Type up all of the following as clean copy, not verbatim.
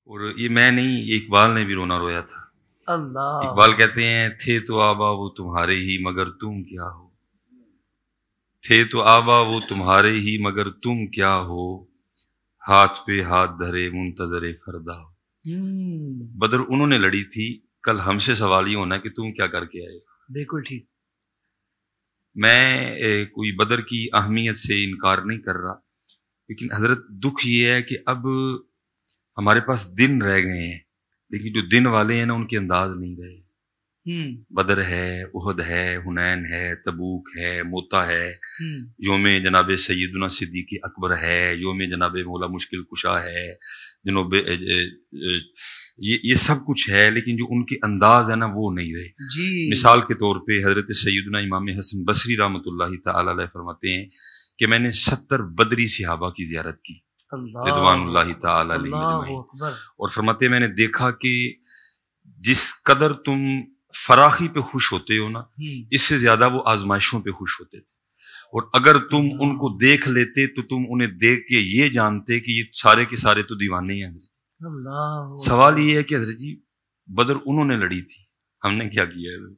اور یہ میں نہیں، یہ اقبال نے بھی رونا رویا تھا۔ اللہ اقبال کہتے ہیں تھے تو آبا وہ تمہارے ہی مگر تم کیا ہو، تھے تو آبا وہ تمہارے ہی مگر تم کیا ہو، ہاتھ پہ ہاتھ دھرے منتظر فردا ہو۔ بدر انہوں نے لڑی تھی، کل ہم سے سوال یہ ہونا ہے کہ تم کیا کر کے آئے۔ بالکل ٹھیک۔ میں کوئی بدر کی اہمیت سے انکار نہیں کر رہا، لیکن حضرت دکھ یہ ہے کہ اب ہمارے پاس دن رہ گئے ہیں، لیکن جو دن والے ہیں نا ان کے انداز نہیں رہے۔ بدر ہے، احد ہے، حنین ہے، تبوک ہے، موتا ہے، یوم جناب سیدنا صدیق اکبر ہے، یوم جناب مولا مشکل کشا ہے، جنوب یہ سب کچھ ہے، لیکن جو ان کے انداز ہے نا وہ نہیں رہے۔ مثال کے طور پہ حضرت سیدنا امام حسن بصری رحمۃ اللہ تعالی علیہ فرماتے ہیں کہ میں نے 70 بدری صحابہ کی زیارت کی رضوان اللہ تعالی علیہ مجمعین، اور فرماتے ہیں میں نے دیکھا کہ جس قدر تم فراخی پہ خوش ہوتے ہو نا، اس سے زیادہ وہ آزمائشوں پہ خوش ہوتے تھے، اور اگر تم ان کو دیکھ لیتے تو تم انہیں دیکھ کے یہ جانتے کہ یہ سارے کے سارے تو دیوانے ہیں۔ سوال یہ ہے کہ حضرت جی بدر انہوں نے لڑی تھی، ہم نے کیا کیا ہے؟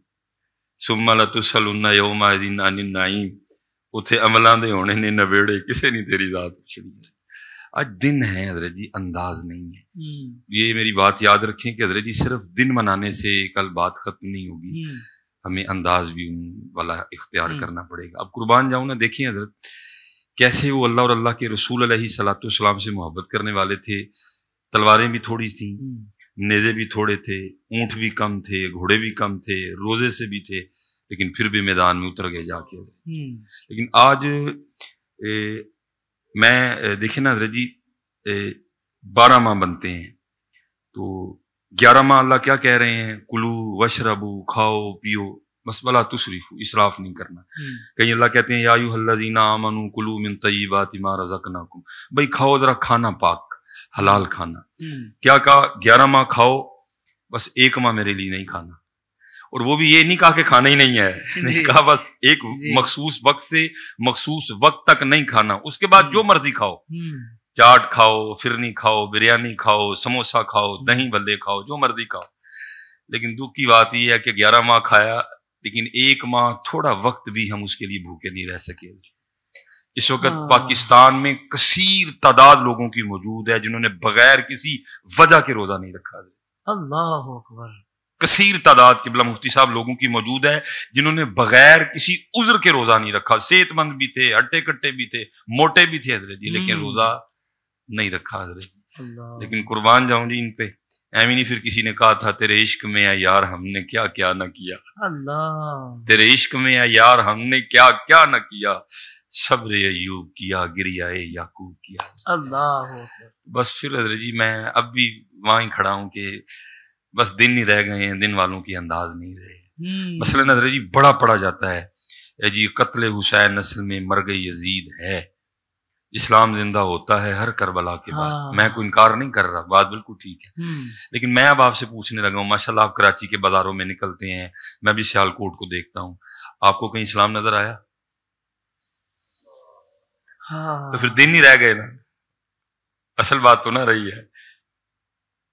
ثم لتسألن یومئذ عن النعیم، اتھے عملاں دے ہونے نے نبیڑے کسے نہیں تیری ذات چھڑی۔ آج دن ہے حضرت جی، انداز نہیں ہے۔ یہ میری بات یاد رکھیں کہ حضرت جی صرف دن منانے سے کل بات ختم نہیں ہوگی، ہمیں انداز بھی ان والا اختیار کرنا پڑے گا۔ اب قربان جاؤں نا، دیکھیں حضرت کیسے وہ اللہ اور اللہ کے رسول علیہ الصلوۃ والسلام سے محبت کرنے والے تھے۔ تلواریں بھی تھوڑی تھیں، نیزے بھی تھوڑے تھے، اونٹ بھی کم تھے، گھوڑے بھی کم تھے، روزے سے بھی تھے، لیکن پھر بھی میدان میں اتر گئے جا کے۔ لیکن آج میں دیکھیں نا حضرت جی 12 ماہ بنتے ہیں تو 11 ماہ اللہ کیا کہہ رہے ہیں؟ کلو وشربو، کھاؤ پیو، بس ولا تسرفو، اسراف نہیں کرنا۔ کہیں اللہ کہتے ہیں یا ایھا الذین آمنوا کلوا من طیبات ما رزقناکم، بھائی کھاؤ ذرا کھانا پاک حلال کھانا۔ کیا کہا؟ 11 ماہ کھاؤ، بس 1 ماہ میرے لیے نہیں کھانا، اور وہ بھی یہ نہیں کہا کہ کھانا ہی نہیں ہے، نہیں کہا بس ایک مخصوص وقت سے مخصوص وقت تک نہیں کھانا، اس کے بعد جو مرضی کھاؤ، چاٹ کھاؤ، فرنی کھاؤ، بریانی کھاؤ، سموسا کھاؤ، دہی بلے کھاؤ، جو مرضی کھاؤ۔ لیکن دکھ کی بات یہ ہے کہ 11 ماہ کھایا، لیکن 1 ماہ تھوڑا وقت بھی ہم اس کے لیے بھوکے نہیں رہ سکے۔ اس وقت پاکستان میں کثیر تعداد لوگوں کی موجود ہے جنہوں نے بغیر کسی وجہ کے روزہ نہیں رکھا۔ اللہ اکبر۔ کثیر تعداد قبلہ مفتی صاحب لوگوں کی موجود ہے جنہوں نے بغیر کسی عذر کے روزہ نہیں رکھا، صحت مند بھی تھے، ہٹے کٹے بھی تھے، موٹے بھی تھے حضرت جی، لیکن روزہ نہیں رکھا حضرت جی۔ لیکن قربان جاؤں جی ان پہ، ایویں نہیں پھر کسی نے کہا تھا تیرے عشق میں ہے یار ہم نے کیا کیا نہ کیا، اللہ تیرے عشق میں ہے یار ہم نے کیا کیا نہ کیا، صبر ایوب کیا، گریہ یعقوب کیا۔ اللہ بس پھر حضرت جی میں اب بھی وہاں ہی کھڑا ہوں کہ بس دن ہی رہ گئے ہیں، دن والوں کی انداز نہیں رہے۔ مثلا حضرت جی بڑا پڑا جاتا ہے جی قتل حسین نسل میں مر گئی یزید ہے، اسلام زندہ ہوتا ہے ہر کربلا کے بعد۔ میں کوئی انکار نہیں کر رہا، بات بالکل ٹھیک ہے، لیکن میں اب آپ سے پوچھنے لگا ہوں، ماشاءاللہ آپ کراچی کے بازاروں میں نکلتے ہیں، میں بھی سیال کوٹ کو دیکھتا ہوں، آپ کو کہیں اسلام نظر آیا؟ تو پھر دن ہی رہ گئے نا، اصل بات تو نہ رہی ہے۔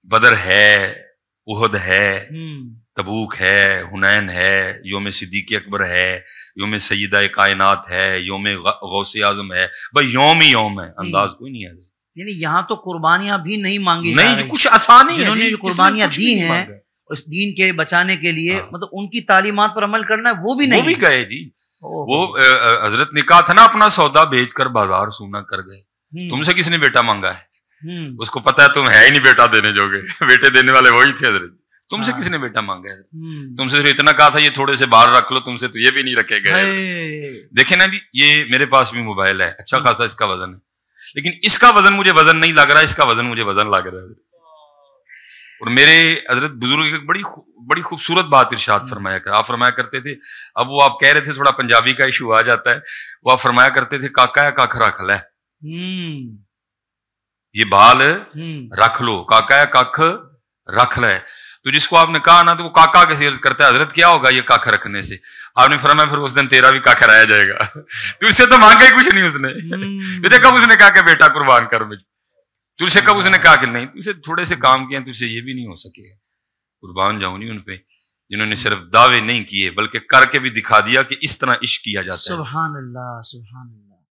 بدر ہے، احد ہے، تبوک ہے، حنین ہے، یوم صدیق اکبر ہے، یوم سیدہ کائنات ہے، یوم غوث اعظم ہے، بھائی یوم ہی یوم ہے، انداز کوئی نہیں ہے۔ یعنی یہاں تو قربانیاں بھی نہیں مانگی نہیں، کچھ آسانی ہے، جنہوں نے قربانیاں دی ہیں اس دین کے بچانے کے لیے، مطلب ان کی تعلیمات پر عمل کرنا ہے وہ بھی نہیں، وہ بھی گئے جی۔ وہ حضرت نے کہا تھا نا اپنا سودا بیچ کر بازار سونا کر گئے۔ تم سے کس نے بیٹا مانگا ہے؟ اس کو پتا ہے تم ہے ہی نہیں بیٹا دینے جوگے، بیٹے دینے والے وہی تھے حضرت۔ تم سے کس نے بیٹا مانگا ہے؟ تم سے صرف اتنا کہا تھا یہ تھوڑے سے باہر رکھ لو، تم سے تو یہ بھی نہیں رکھے گئے۔ دیکھیں نا جی، یہ میرے پاس بھی موبائل ہے، اچھا خاصا اس کا وزن ہے، لیکن اس کا وزن مجھے وزن نہیں لگ رہا، اس کا وزن مجھے وزن لگ رہا ہے۔ اور میرے حضرت بزرگ ایک بڑی خوبصورت بات ارشاد فرمایا کر، آپ فرمایا کرتے تھے، اب وہ آپ کہہ رہے تھے تھوڑا پنجابی کا ایشو آ جاتا ہے، وہ آپ فرمایا کرتے تھے کاکا ہے کاکھ رکھ لے، یہ بال رکھ لو، کاکا ہے کاکھ رکھ لے۔ تو جس کو آپ نے کہا نا تو وہ کاکا کے عرض کرتا ہے حضرت کیا ہوگا یہ کاکھ رکھنے سے؟ آپ نے فرمایا پھر اس دن تیرا بھی کاکھ رہا جائے گا۔ تو اس سے تو مانگا ہی کچھ نہیں اس نے، دیکھا اس نے کہا کہ بیٹا قربان کر مجھے۔ تجھ سے کب اس نے کہا کہ نہیں تجھ سے تھوڑے سے کام کیے ہیں تجھ سے یہ بھی نہیں ہو سکے گا؟ قربان جاؤں نہیں ان پہ جنہوں نے صرف دعوے نہیں کیے بلکہ کر کے بھی دکھا دیا کہ اس طرح عشق کیا جاتا ہے. سبحان اللہ سبحان اللہ.